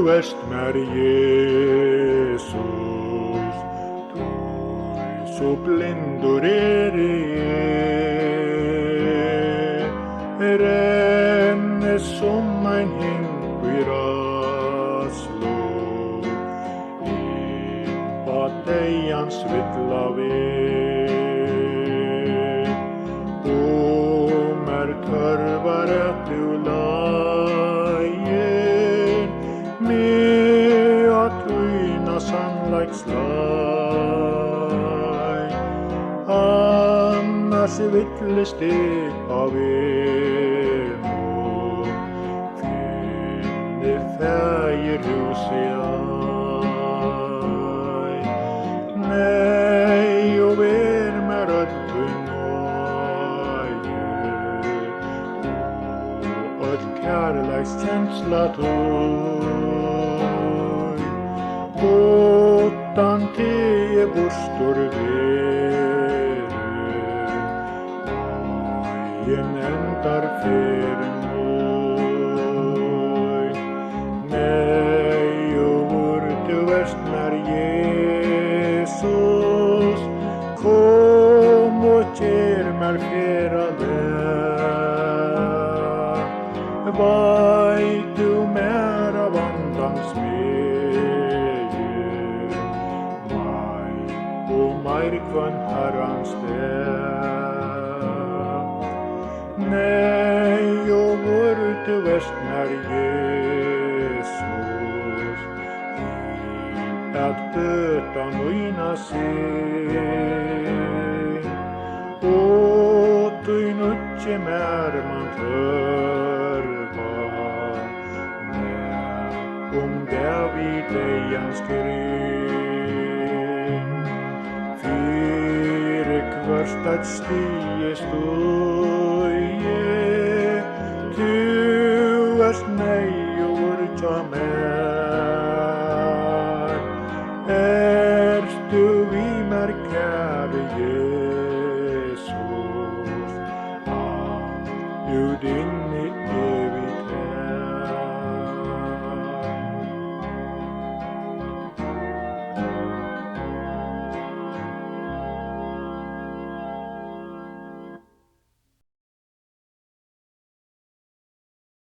ert mér Jesus, þú svo blindur ég, renni som ein hingur slå, på deians vittla veg. Mer tørvar at du lager, med at tøyna sannleikslag. Annars vittlest jeg av nå, finne fægerhus i nei, og vær med rødtøy nøye, og et kærleikskjensla tøy, utan til bostor vere, veien endar fyrir nøy, nei, og hvor du ert mér Jesus, kom og gjer mér ferðalag. Veit du mér av andans megi, og meir kvann Herrans dag. Nei, og hvor du ert mér Jesus, at bøta nøyna seg, og du nødje mer man tørva, med David eians grin. Fyre kvørst at stige støye, du ert nei og urtja mer. Du vi mer kære Jesus, ut din